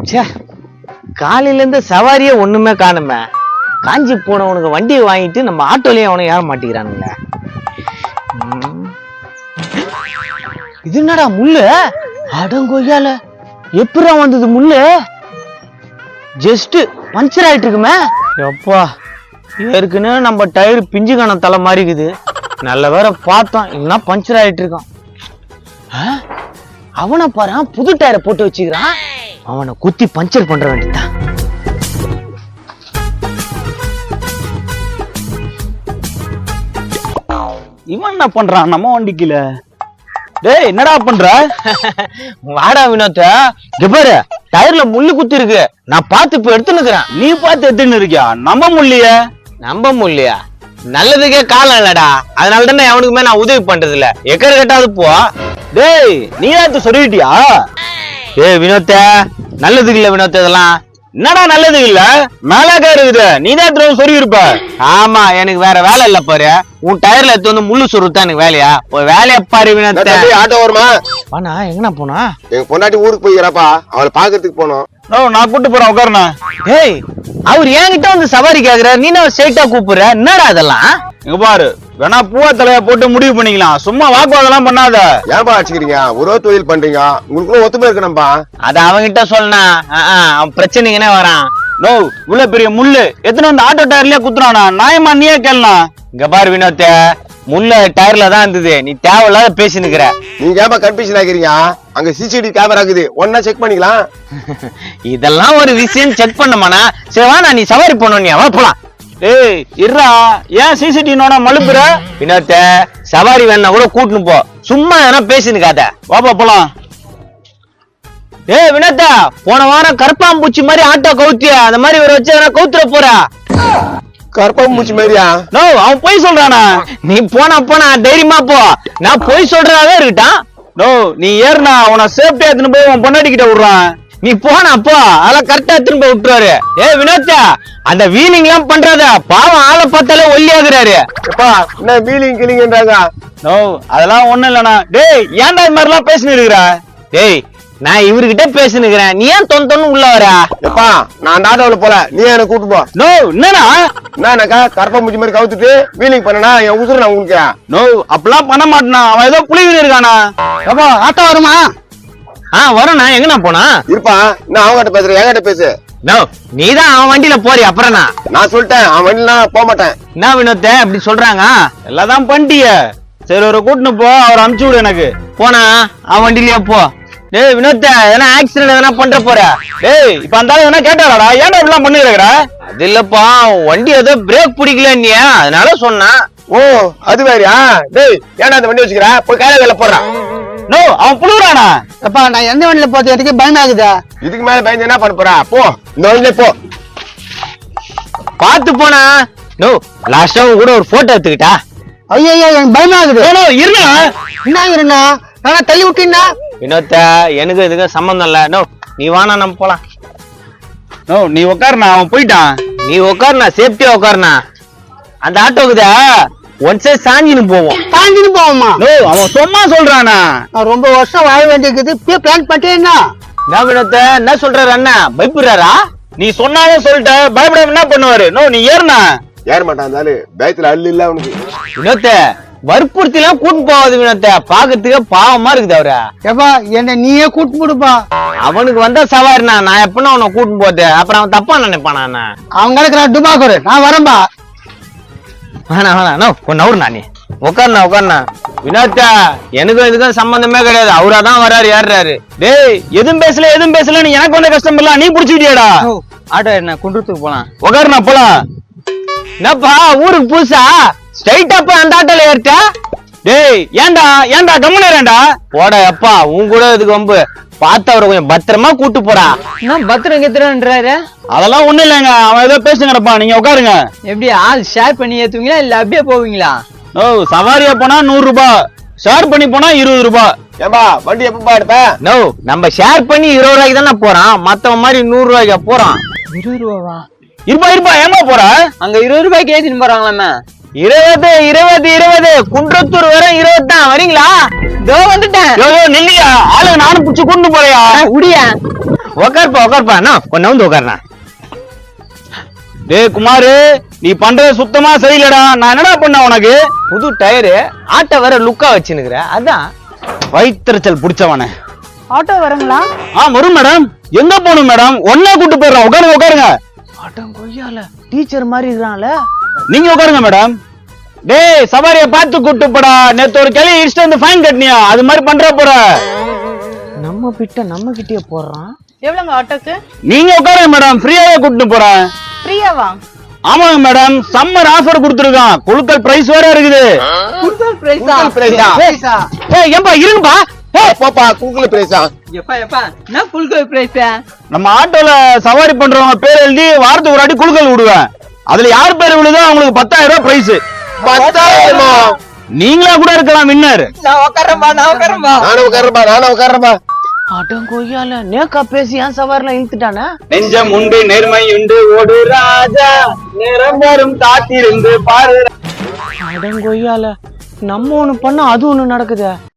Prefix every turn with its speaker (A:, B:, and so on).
A: சே, காலையில இருந்து சவாரியே ஒண்ணுமே காணுமே. காஞ்சி போனவனுக்கு வண்டியை வாங்கிட்டு நம்ம ஆட்டோலயே அவனை ஏற மாட்டேங்கிறானுங்களே. இது என்னடா முள்ளு? அடங்கொய்யால எப்படா வந்தது முள்ளு? ஜஸ்ட் பஞ்சர் ஆயிட்டு இருக்குமே. எப்பா, ஏற்கனவே நம்ம டயர் பிஞ்சுக்கான தலை மாதிரி இருக்குது. நல்ல வேற பார்த்தோம், இல்லைன்னா பஞ்சர் ஆயிட்டு இருக்கான். அவனை பாரு, புது டயரை போட்டு வச்சுக்கிறான். அவனை குத்தி பஞ்சர் பண்ற வேண்டியதான்.
B: இவன் என்ன பண்றான் நம்ம வண்டிக்குல? டேய், என்னடா பண்ற?
A: வாடா வினோத்த, பாரு டயர்ல முள்ளு குத்தி இருக்கு. நான் பார்த்து இப்ப எடுத்துனுக்குறேன்.
B: நீ பார்த்து எடுத்துன்னு இருக்கியா? நம்ப முடியலையே.
A: நம்ப முடியலையா? நல்லதுக்கே காலம் இல்லடா, அதனால தானே அவனுக்குமே நான் உதவி பண்றது இல்ல. எக்கற கட்டாது போ.
B: டேய், நீ தான் சொல்லிட்டியா?
A: ஏய் வினோத்த, நல்லதுக்கு இல்ல வினோத்த. இதெல்லாம்
B: என்னடா நல்லதுக்கு இல்ல? மேலாக்கா இருக்குது, நீ தான் சொல்லி இருப்ப.
A: ஆமா, எனக்கு வேற வேலை இல்ல பாரு. உன் டயர்ல எடுத்து வந்து முள்ளு சொருத்தான் எனக்கு வேலையா? ஒரு வேலையை பாரு வினோத்த.
C: ஆட்டோ வருமா?
A: வாண்ணா, எங்கண்ணா போனா?
C: எங்க பொண்டாட்டி ஊருக்கு போய்கிறாப்பா, அவளை பாக்கிறதுக்கு போனோம்.
B: நான் கூட்டு போறேன், உட்காருண்ணா.
A: ஏய், அவர் என்கிட்ட வந்து சவாரி கேக்குறாரு, நீ நான் ஸ்ட்ரைட்டா கூப்பிடுற. என்னடா அதெல்லாம்?
B: இங்க பாரு, வேணா பூவா தலையா போட்டு முடிவு பண்ணிக்கலாம். சும்மா வாக்குவாதெல்லாம் பண்ணாத.
C: ஏன்பா அடிச்சுக்கிறீங்க? ஒரு தொழில் பண்றீங்க, உங்களுக்குள்ள ஒத்துமை இருக்கணும்பா.
A: அத அவன்கிட்ட சொல்லனா அவன் பிரச்சனைக்குனே வரான்.
B: நோ, இவ்வளவு பெரிய முள்ளு எத்தனை வந்து ஆட்டோ டயர்லயே குத்துறானா? நியாயமா நீயே கேளலாம்.
A: இங்க பாரு வினோத்த, முள்ள டயர்ல தான் இருந்தது. நீ தேவையில்லாத பேசினுக்கிற.
C: நீங்க ஏன்பா கன்ஃபியூஷன் ஆகிறீங்க? அங்க சிசிடிவி கேமரா இருக்குது, ஒன்னா செக் பண்ணிக்கலாம்.
A: இதெல்லாம் ஒரு விஷயம் செக் பண்ணமானா? சரி வா, நீ சவாரி போனோம், நீ அவ போலாம்.
B: ஏய் இருடா, ஏன் சிசிடிவினோட மழுப்புற?
A: வினோத்த, சவாரி வேணா கூட கூட்டுன்னு போ, சும்மா எதனா பேசினுக்காத.
B: வாப்பா போலாம்.
A: ஏய் வினோத்தா, போன வாரம் கருப்பாம்பூச்சி மாதிரி ஆட்டோ கவுத்தியா, அந்த மாதிரி ஒரு வச்சு எதனா கவுத்துற போறா?
C: கருப்பாம்பூச்சி மாதிரியா?
B: நோ, அவன் பொய் சொல்றானா?
A: நீ போனா தைரியமா போ. நான் பொய் சொல்றதாவே இருக்கட்டான்.
B: நோ, நீ ஏறுனா அவனை சேஃப்டியா எடுத்துன்னு போய் உன் பொண்டாட்டி கிட்ட விடுறான்.
A: நீ போனா போ, அதெல்லாம் கரெக்டா எடுத்துன்னு போய் விட்டுருவாரு. ஏ வினோத்தா, அந்த வீலிங் எல்லாம் பண்றத பாவம், ஆளை பார்த்தாலே ஒல்லியாகுறாரு.
C: என்ன வீலிங் கிளிங்கன்றாங்க?
B: நோ, அதெல்லாம் ஒண்ணும் இல்லண்ணா. டேய், ஏன்டா இந்த மாதிரி எல்லாம் பேசினு இருக்கிற?
A: டேய், நான் இவர்கிட்ட பேசினுக்கிறேன், நீ ஏன் தொன்னு உள்ள வர?
C: எப்பா, நான் ஆட்டோவில் போல, நீ என்ன கூட்டு போ.
B: நோ, என்னடா?
C: என்னக்கா கருப்பாம்பூச்சி மாதிரி கவுத்துட்டு வீலிங் பண்ணனா என் உசுறு நான் உங்களுக்கு.
B: நோ, அப்பெல்லாம் பண்ண மாட்டேனா. அவன் ஏதோ புளிவின் இருக்கானா?
A: அப்பா ஆட்டோ வருமா? வரும்ண்ணா. எங்கண்ணா போனா?
C: இருப்பா, நான் அவங்ககிட்ட பேசுறேன், என்கிட்ட பேசு.
A: நோ, நீதான் அவன் வண்டியில போறி. அப்புறம்
C: நான் சொல்லிட்டேன், அவன் வண்டியில போக மாட்டேன்.
A: என்ன வினோத்த அப்படி சொல்றாங்க?
B: எல்லாம் தான் பண்ணிட்டிய. சரி, ஒரு கூட்டுன்னு போ, அவர் அனுப்பிச்சு விடு எனக்கு.
A: போனா அவன் வண்டியிலேயே போ. டேய் வினோத்த, எதனா ஆக்சிடென்ட் எதனா பண்ற போற?
B: டேய், இப்ப அந்த ஆளு என்ன கேட்டாடா? ஏன்டா இப்படிலாம் பண்ணிருக்கிற?
A: அது இல்லப்பா, வண்டி ஏதோ பிரேக் பிடிக்கல நீ, அதனால சொன்னா.
C: ஓ, அது வேறையா? டேய், ஏன்டா அந்த வண்டி வச்சுக்கிற? போய் கையில வேலை போடுறான்.
B: நோ, அவன் புழுறானா?
A: அப்பா, நான் எந்த வண்டியில போறது எனக்கு பயமா இருக்குதா?
C: இதுக்கு மேல பயந்து என்ன பண்ண போறா? போ, இந்த வண்டியில போ.
A: பாத்து போனா. நோ, லாஸ்டா கூட ஒரு போட்டோ எடுத்துக்கிட்டா. ஐயோ, எனக்கு பயமா இருக்குது.
B: இருண்ணா.
A: என்ன இருண்ணா? நான் தள்ளி விட்டீங்கன்னா? வினோத்த, எனக்கு இதுக்கு சம்பந்தம் இல்ல. நோ, நீ வானா, நம்ம போலாம்.
B: நோ, நீ உட்காருண்ணா, அவன் போயிட்டான்.
A: நீ உட்காருண்ணா, சேஃப்டியா உட்காருண்ணா. அந்த ஆட்டோக்குதா ஒன் சைட் சாஞ்சின்னு போவோம். சாஞ்சின்னு போவோமா?
B: நோ, அவன் சும்மா சொல்றானா?
A: ரொம்ப வருஷம் வாழ வேண்டியது பிளான் பண்ணிட்டேன்னா. என்ன வினோத்த, என்ன சொல்றாரு அண்ணா? பயப்படுறாரா?
B: நீ சொன்னாலே சொல்லிட்ட, பயப்படாம என்ன பண்ணுவாரு? நோ, நீ ஏறுண்ணா.
C: ஏற மாட்டான் அந்த ஆளு, பயத்துல அள்ளு இல்ல அவனுக்கு.
A: வினோத்த, வற்புறுத்தி எல்லாம் கூட்டு போவாது வினோத்த, பாக்கிறதுக்கு பாவமா இருக்குது அவர. ஏப்பா, என்ன நீயே கூட்டு போடுப்பா. அவனுக்கு வந்தா சவாரினா, நான் எப்பனா அவனை கூட்டு போது, அப்புறம் அவன் தப்பா நினைப்பானா? அவங்க இருக்கிற டுபாக்கூரு, நான் வரேன்பா. வேணா நவுறுண்ணா, நீ உட்காருண்ணா. வினோத்தா, எனக்கும் இதுக்கும் சம்பந்தமே கிடையாது, அவராதான் வராரு, ஏறாரு.
B: டேய், எதுவும் பேசல நீ எனக்கு வந்த கஷ்டம் இல்ல, நீ புடிச்சுட்டியாடா?
A: ஆட்டோ என்ன குன்றத்துக்கு போலாம்.
B: உட்காருண்ணா, போலாம்.
A: என்னப்பா ஊருக்கு புதுசா? ஸ்ட்ரைட்டா போய் அந்த ஆட்டோல ஏறிட்ட?
B: டேய், ஏன்டா கம்முனேடா?
A: போட அப்பா, உன் கூட இதுக்கு வம்பு. பார்த்து அவரை கொஞ்சம் பத்திரமா கூட்டு போறா. என்ன பத்திரம் கெத்துறாரு?
B: அதெல்லாம் ஒண்ணு இல்லைங்க, அவன் ஏதோ பேச கிடப்பா. நீங்க உட்காருங்க.
A: எப்படி ஆள் ஷேர் பண்ணி ஏத்துவீங்களா இல்ல அப்படியே போவீங்களா?
B: ஓ, சவாரியா போனா 100 ரூபாய், ஷேர் பண்ணி போனா 20 ரூபாய்.
C: ஏம்பா, வண்டி எப்பப்பா எடுப்ப?
A: நோ, நம்ம ஷேர் பண்ணி 20 ரூபாய்க்கு தானே போறான், மத்தவன் மாதிரி 100 ரூபாய்க்கு போறான். 20 ரூபாவா?
B: இருப்பா, ஏமா போற?
A: அங்க 20 ரூபாய்க்கு ஏத்தின்னு போறாங்களாமே. 20 குன்றத்தூர் வர 20 தான். வரீங்களா? இதோ வந்துட்டேன்.
B: நில்லையா, ஆளு நானும் புடிச்சு கொண்டு போறியா?
A: உடியா
C: உக்காருப்பா அண்ணா கொஞ்சம் வந்து உக்காருண்ணா.
B: டேய் குமாரு, நீ பண்றது சுத்தமா சரியில்லடா. நான் என்னடா பண்ண உனக்கு?
A: புது டயரு ஆட்டை வேற லுக்கா வச்சுனுக்குற, அதான்.
B: வயிற்றுச்சல் புடிச்சவனே.
D: ஆட்டோ வருங்களா?
B: வரும் மேடம். எங்க போகணும் மேடம்? ஒன்னா கூட்டு போயிடுறோம். உட்காருங்க.
A: அடங்கொய்யால டீச்சர் மாதிரி இருக்கிறான்ல.
B: நீங்க உட்காருங்க மேடம். டேய் சவாரிய பார்த்து கூட்டு போடா. நேத்து ஒரு கிளி இடிச்சுட்டு வந்து ஃபைன் கட்டினியா, அது மாதிரி பண்ற போற.
A: நம்ம கிட்ட நம்ம கிட்டே போடுறான்.
D: எவ்வளவுங்க ஆட்டோக்கு?
B: நீங்க உட்காருங்க மேடம், ஃப்ரீயாவே கூட்டு போறேன்.
D: ஃப்ரீயாவா?
B: ஆமாங்க மேடம், சம்மர் ஆஃபர் கொடுத்துருக்கான். குழுக்கள் பிரைஸ் வேற இருக்குது.
D: குடுக்கல்
C: பிரைஸா?
B: ஏய் ஏம்பா இருங்கப்பா.
C: போப்பா கூகுள் பிரைஸா?
D: எப்பா என்ன குடுக்கல் பிரைஸ்?
B: நம்ம ஆட்டோல சவாரி பண்றவங்க பேர் எழுதி வாரத்துக்கு ஒரு வாட்டி குழுக்கள் விடுவேன். அதுல யார் பேர் விழுதோ அவங்களுக்கு 10,000 ரூபாய் பிரைஸ்.
C: 10,000?
B: நீங்களா கூட இருக்கலாம் வின்னர்.
D: நான் உட்காரமா.
C: நானும் உட்கார்றப்பா.
A: அடங்கொய்யால நேக்கா பேசி ஏன் சவாரிலாம் இழுத்துட்டானே.
B: நெஞ்சம் உண்டு நேர்மை உண்டு ஓடு ராஜா, நேரம் வரும் காத்திருந்து பாரு.
A: அடங்கொய்யால நம்ம ஒண்ணு பண்ணா அது ஒண்ணு நடக்குதே.